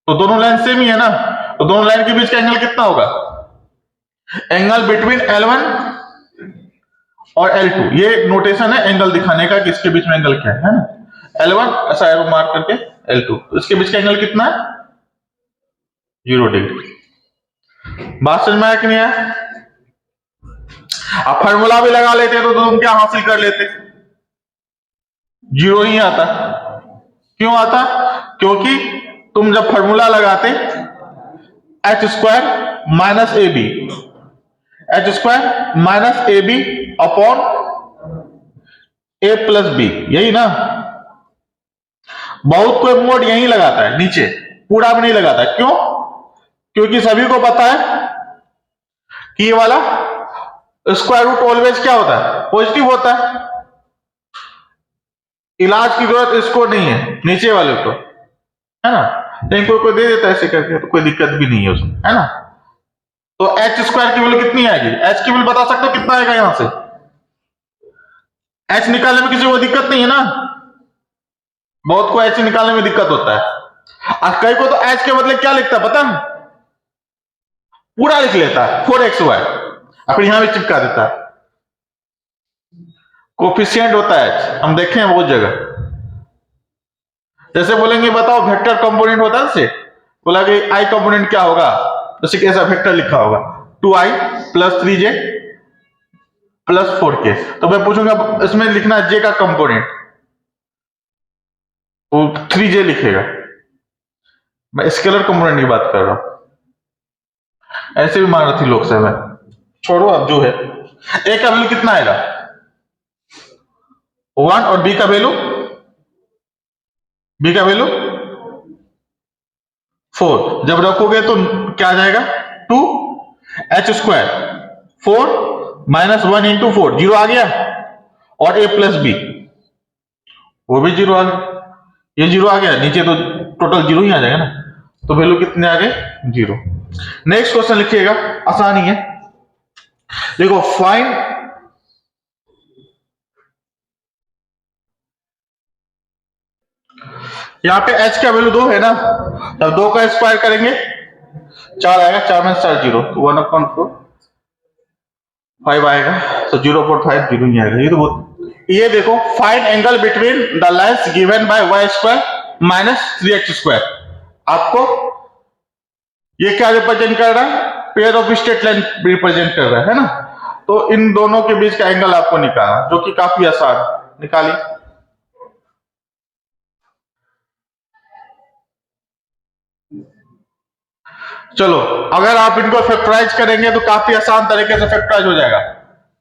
तो दोनों लाइन सेम ही है ना, तो दोनों लाइन के बीच का एंगल कितना होगा, एंगल बिटवीन L1 और L2। ये नोटेशन है एंगल दिखाने का कि इसके बीच में एंगल क्या है ना। L1 ऐसा एरो मार्क करके L2, तो इसके बीच का एंगल कितना है, 0 डिग्री। बात समझ में आया कि नहीं आया। आप फार्मूला भी लगा लेते तो तुम क्या हासिल कर लेते, 0 ही आता। क्यों आता, क्योंकि तुम जब फार्मूला लगाते h square minus a b, h square minus a b upon a plus b, यही ना। बहुत कोई मोड यही लगाता है, नीचे पूरा भी नहीं लगाता, क्यों, क्योंकि सभी को पता है कि ये वाला स्क्वायर रूट ऑलवेज क्या होता है, पॉजिटिव होता है। इलाज की जरूरत इसको नहीं है, नीचे वाले को, है ना। लेकिन कोई दे देता है ऐसे करके, तो कोई दिक्कत भी नहीं है उसमें, है ना। तो एच स्क्वायर की वैल्यू कितनी आएगी, एच की वैल्यू बता सकते हो कितना आएगा, यहां से एच निकालने में किसी को दिक्कत नहीं है ना। बहुत को एच निकालने में दिक्कत होता है, और कई को तो एच के बदले क्या लिखता है पता है, पूरा लिख लेता है 4xy, फिर यहां भी चिपका देता है। कोफिशिएंट होता है, हम देखे हैं बहुत जगह। जैसे बोलेंगे बताओ वेक्टर कंपोनेंट होता है, से बोला कि आई कंपोनेंट क्या होगा, जैसे कैसा वेक्टर लिखा होगा 2i plus 3j plus 4k, तो मैं पूछूंगा इसमें लिखना j का कंपोनेंट, वो 3j लिखेगा। मैं स्केलर कंपोनेंट की बात कर रहा हूं, ऐसे भी मार रही थी लोग से, मैं छोड़ो। अब जो है ए का वैल्यू कितना आएगा 1 और बी का वैल्यू बी का वैल्यू 4, जब रखोगे तो क्या आ जाएगा 2h², 4 -1 इंटू 4, 0 आ गया, और a प्लस बी वो भी 0 आ गया, ये 0 आ गया, नीचे तो टोटल 0 ही आ जाएगा ना, तो वैल्यू कितने आ गए 0। नेक्स्ट क्वेश्चन लिखिएगा, आसान ही है, देखो फाइंड यहां पे h का वैल्यू 2 है ना, तब 2 का स्क्वायर करेंगे 4 आएगा, 4 में 4 0, तो 1/4 5 आएगा, तो 0.5 0 ही आएगा। ये तो बहुत, ये देखो find angle between the lines given by y² minus 3x², आपको ये क्या रिप्रेजेंट कर रहा है, pair of straight line represent कर रहा है ना, तो इन दोनों के बीच का एंगल आपको निकालना, जो कि काफी आसान, निकालिए। चलो अगर आप इनको फैक्टराइज करेंगे तो काफी आसान तरीके से फैक्टराइज हो जाएगा,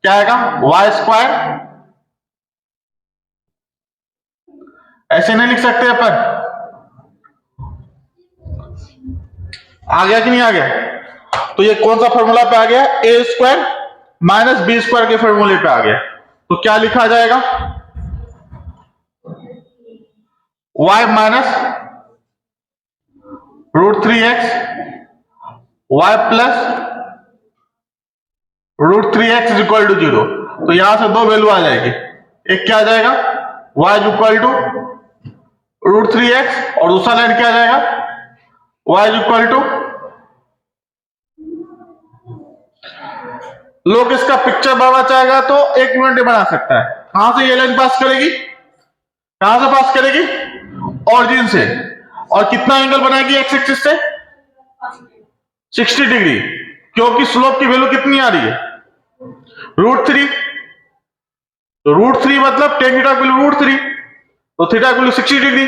क्या आएगा y², ऐसे नहीं लिख सकते अपन, आ गया कि नहीं आ गया, तो ये कौन सा फॉर्मूला पे आ गया, a² माइनस b² के फॉर्मूले पे आ गया, तो क्या लिखा जाएगा, y minus √3x y plus √3x is equal to 0, तो यहां से दो वैल्यू आ जाएगी, एक क्या आ जाएगा y is equal to √3x, और दूसरा लाइन क्या आ जाएगा y इज इक्वल टू, लोग इसका पिक्चर बनाना चाहेगा तो 1 मिनट में बना सकता है। कहां से ये लाइन पास करेगी, कहां से पास करेगी, ऑरिजिन से, और कितना एंगल बनाएगी एक्स एक्सिस से 60 डिग्री, क्योंकि स्लोप की वैल्यू कितनी आ रही है √3, तो √3 मतलब tan थीटा की वैल्यू √3, तो थीटा की वैल्यू 60 डिग्री,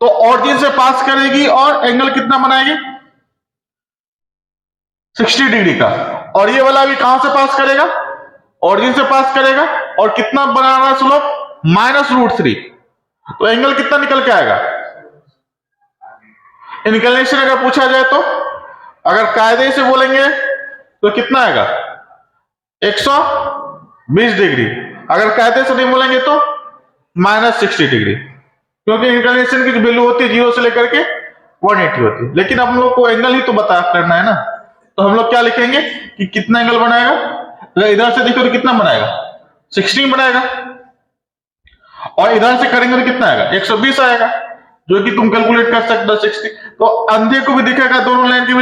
तो ऑरिजिन से पास करेगी और एंगल कितना बनाएगी 60 डिग्री का, और ये वाला भी कहां से पास करेगा, ऑरिजिन से पास करेगा, और कितना बना रहा है स्लोप -√3, तो एंगल कितना निकल के आएगा, इनक्लिनेशन अगर पूछा जाए तो अगर कायदे से बोलेंगे तो कितना आएगा 120 डिग्री, अगर कायदे से नहीं बोलेंगे तो -60 डिग्री, क्योंकि इंक्लिनेशन की जो वैल्यू होती है 0 से लेकर के 180 होती है, लेकिन हम लोग को एंगल ही तो बता करना है ना, तो हम लोग क्या लिखेंगे कि कितना एंगल बनाएगा, अगर इधर से देखो तो कितना बनाएगा 16 बनाएगा, और इधर से करेंगे तो कितना आएगा 120 आएगा, जो कि तुम कैलकुलेट कर सकते हो 60, तो अंधे को भी दिखेगा दोनों लाइन के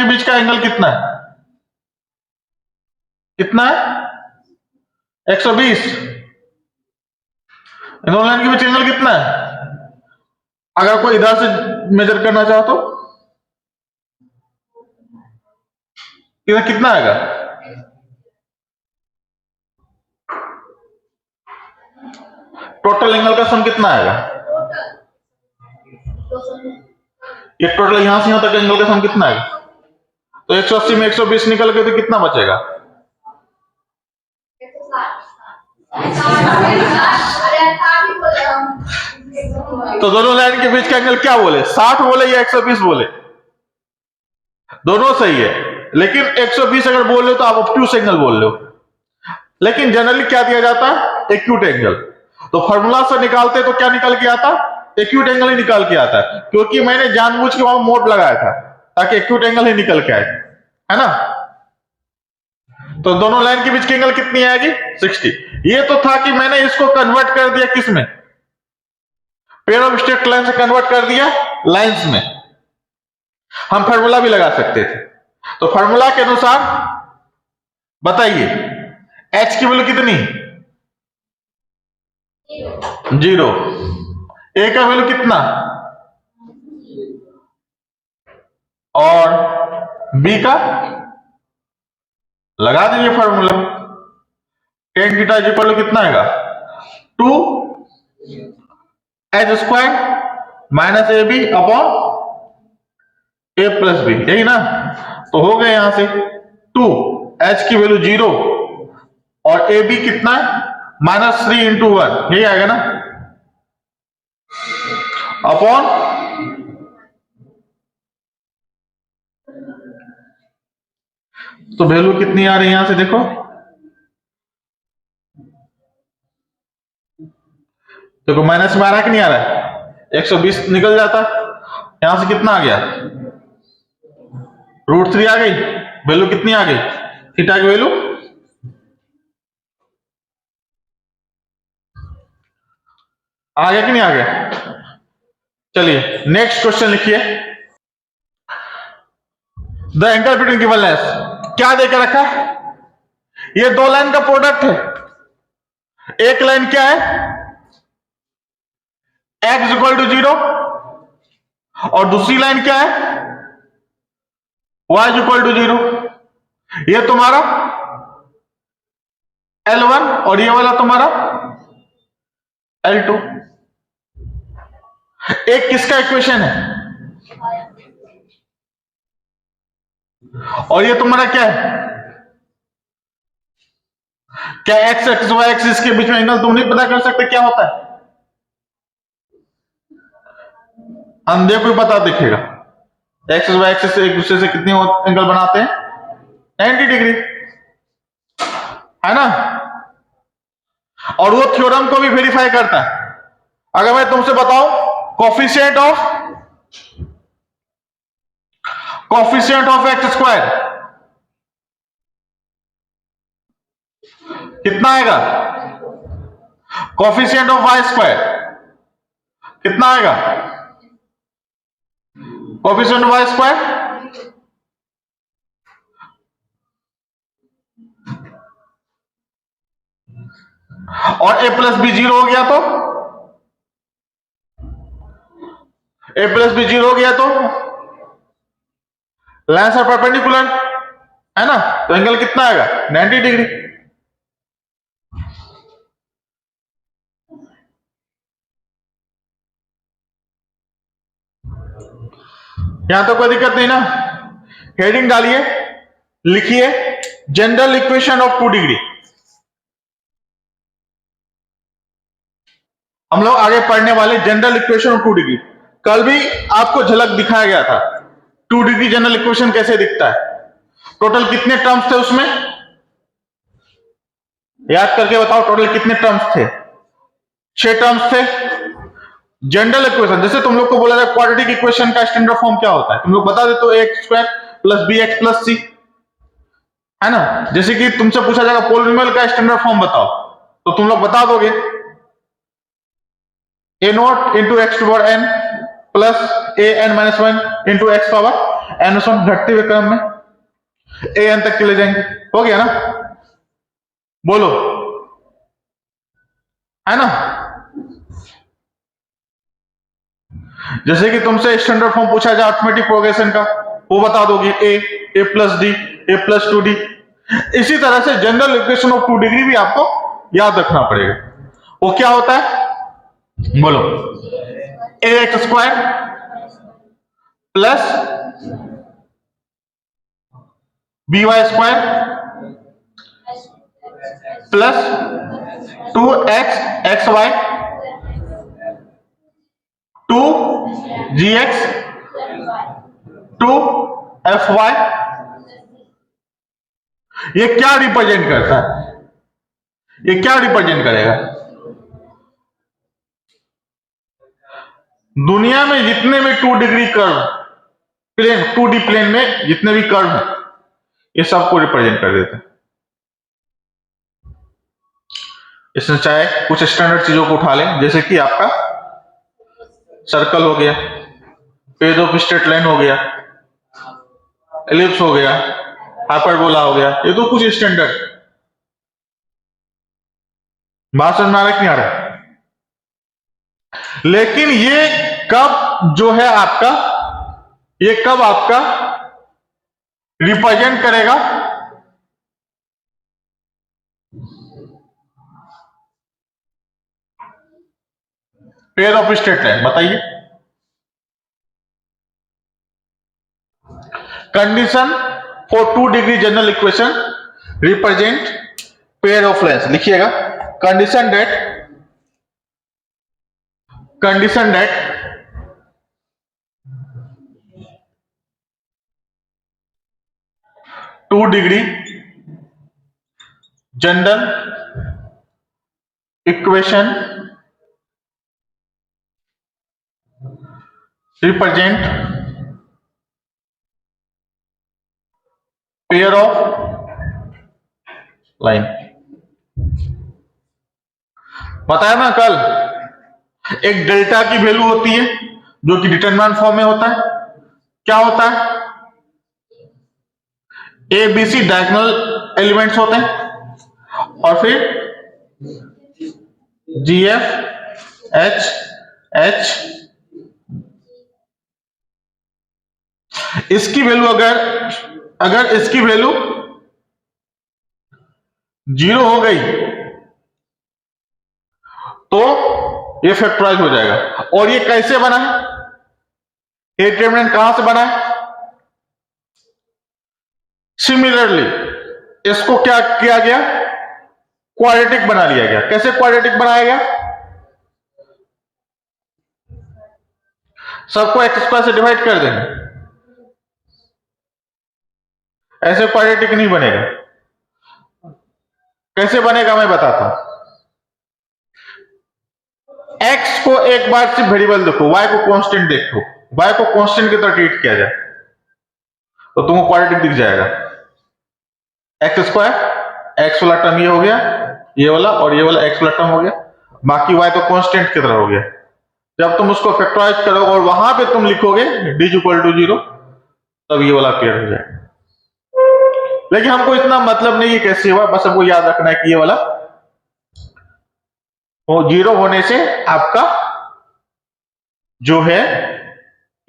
बीच का एंगल कितना है, कितना है 120, दोनों लाइन के बीच एंगल कितना है, अगर कोई इधर से मेजर करना चाहो तो इधर कितना आएगा, टोटल एंगल का सम कितना आएगा, ये टोटल यहां से यहां तक एंगल का सम कितना आएगा, तो 180 में 120 निकल के तो कितना बचेगा, तो दोनों लाइन के बीच का एंगल क्या बोले 60 बोले या 120 बोले, दोनों सही है, लेकिन 120 अगर बोल रहे हो तो आप ऑब्ट्यूस एंगल बोल रहे हो, लेकिन जनरली क्या दिया जाता है एक्यूट एंगल, तो फॉर्मूला से निकालते तो क्या निकल के आता, एक्यूट एंगल ही निकाल के आता है, क्योंकि मैंने जानबूझ के वहां मोड लगाया था ताकि एक्यूट एंगल ही निकल के आए, है ना, तो दोनों लाइन के बीच की एंगल कितनी आएगी 60, ये तो था कि मैंने इसको कन्वर्ट कर दिया किस में, पेयर ऑफ स्ट्रेट लाइन से कन्वर्ट कर दिया लाइंस में, हम फार्मूला भी लगा सकते थे, तो फार्मूला के अनुसार बताइए h की वैल्यू कितनी 0, a का वैल्यू कितना, और b का लगा दीजिए formula, tan theta is equal to कितना आएगा 2h² minus ab upon a plus b, यही ना, तो हो गए यहां से 2h की वैल्यू 0 और ab कितना -3 × 1, यही आएगा ना, अपॉन तो वैल्यू कितनी आ रही है यहां से देखो, देखो माइनस में आ रहा है कि नहीं आ रहा है, 120 निकल जाता, यहां से कितना आ गया, √3 आ गई, वैल्यू कितनी आ गई, थीटा की वैल्यू आ गया कि नहीं आ गया। चलिए नेक्स्ट क्वेश्चन लिखिए, the angle between given lens, क्या देकर रखा है, ये दो लाइन का प्रोडक्ट है, एक लाइन क्या है, x इक्वल टू 0 और दूसरी लाइन क्या है, y इक्वल टू 0। ये तुम्हारा L1 और ये वाला तुम्हारा L2। एक किसका इक्वेशन है, और ये तुम्हारा क्या है, क्या x एक्स y एक्सिस के बीच में एंगल तुम नहीं पता कर सकते क्या होता है, अंधे को पता दिखेगा, एक्स वाई एक्सिस से एक दूसरे से कितने एंगल बनाते हैं, 90 डिग्री, है ना। और वो थ्योरम को भी वेरीफाई करता है। अगर मैं तुमसे बताऊं कोफिशिएंट ऑफ एक्स स्क्वायर कितना आएगा, कोफिशिएंट ऑफ वाई स्क्वायर कितना आएगा, कोफिशिएंट ऑफ वाई स्क्वायर और a प्लस बी 0 हो गया तो, a प्लस बी 0 हो गया तो लेंस आर परपेंडिकुलर, है ना, तो एंगल कितना आएगा, 90 डिग्री। यहां तो कोई दिक्कत नहीं ना, हेडिंग डालिए, लिखिए जनरल इक्वेशन ऑफ 2 डिग्री। हम लोग आगे पढ़ने वाले जनरल इक्वेशन ऑफ 2 डिग्री, कल भी आपको झलक दिखाया गया था 2 डिग्री जनरल इक्वेशन कैसे दिखता है। टोटल कितने टर्म्स थे उसमें, याद करके बताओ, टोटल कितने टर्म्स थे, 6 टर्म्स थे। जनरल इक्वेशन, जैसे तुम लोग को बोला जाए क्वाड्रेटिक इक्वेशन का स्टैंडर्ड फॉर्म क्या होता है, तुम लोग बता देते हो X square plus B X plus C, है ना। जैसे कि तुमसे पूछा जाएगा पोलिनोमियल का स्टैंडर्ड फॉर्म बताओ, तो तुम लोग बता दोगे a nought into x to power n plus a n minus 1 into x power n1 घटते हुए क्रम में a n तक चले जाएंगे, हो गया ना, बोलो, है ना। जैसे कि तुमसे स्टैंडर्ड फॉर्म पूछा जाए अर्थमेटिक प्रोग्रेशन का, वो बता दोगे a plus D a plus 2d। इसी तरह से जनरल इक्वेशन ऑफ 2 डिग्री भी आपको याद रखना पड़ेगा। वो क्या होता है, बोलो, A X square plus B Y square plus 2x X Y 2gx 2fy, ये क्या रिप्रेजेंट करता है, ये क्या रिप्रेजेंट करेगा, दुनिया में जितने भी 2 degree curve plane 2D plane में जितने भी कर्व हैं ये सबको रिप्रेजेंट कर देते हैं। इसमें चाहे कुछ स्टैंडर्ड चीजों को उठा लें, जैसे कि आपका सर्कल हो गया, पेज ऑफ स्ट्रेट लाइन हो गया, एलिप्स हो गया, हाइपरबोला हो गया, ये तो कुछ स्टैंडर्ड। बात समझ में आ रहा है कि नहीं आ रहा है। लेकिन ये कब जो है आपका, ये कब आपका रिप्रेजेंट करेगा, पेयर ऑफ स्ट्रेट लाइन, बताइए। Condition for 2 degree general equation represent pair of lines, लिखिएगा, condition that 2 degree general equation represent pair of line. बताया ना कल, एक डेल्टा की वैल्यू होती है जो कि डिटरमिनेंट फॉर्म में होता है। क्या होता है? A b c diagonal elements होते हैं और फिर जी एफ एच एच। इसकी वैल्यू अगर इसकी वैल्यू 0 हो गई तो ये फैक्टराइज हो जाएगा। और ये कैसे बना है? ये डिटरमिनेंट कहां से बना है? सिमिलरली इसको क्या किया गया? क्वाड्रेटिक बना लिया गया। कैसे क्वाड्रेटिक बनाया गया? सबको एक्स स्क्वायर से डिवाइड कर देंगे, ऐसे क्वाड्रेटिक नहीं बनेगा। कैसे बनेगा मैं बताता हूं। एक्स को एक बार सिर्फ वेरिएबल देखो, वाई को कांस्टेंट देखो, वाई को कांस्टेंट की तरह ट्रीट किया जाए तो तुमको क्वाड्रेटिक दिख जाएगा। एक्स स्क्वायर, एक्स वाला टर्म ये हो गया, ये वाला और ये वाला एक्स वाला टर्म हो गया, बाकी वाई तो कांस्टेंट की तरह हो गया। जब तुम उसको फैक्टराइज करोगे और वहां पे तुम लिखोगे डी इक्वल टू 0, तब ये वाला पेयर हो जाएगा। लेकिन हमको इतना मतलब नहीं है कैसे हुआ, बस हमको याद रखना है कि ये वाला 0 होने से आपका जो है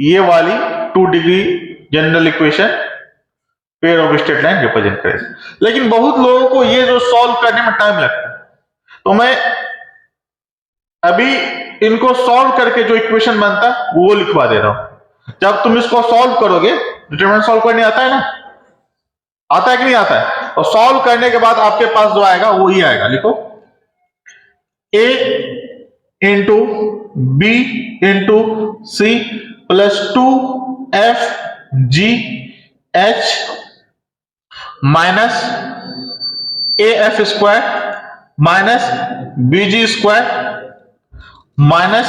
ये वाली 2 degree general equation pair of straight line represent करेगा। लेकिन बहुत लोगों को ये जो सॉल्व करने में टाइम लगता है, तो मैं अभी इनको सॉल्व करके जो इक्वेशन बनता है वो लिखवा दे रहा हूं। जब तुम इसको सॉल्व करोगे, डिटरमिनेंट सॉल्व करने आता है ना, आता है कि नहीं आता है? और सॉल्व करने के बाद आपके पास जो आएगा वो ही आएगा। लिखो a into b into c plus 2f g h minus a f square minus b g square minus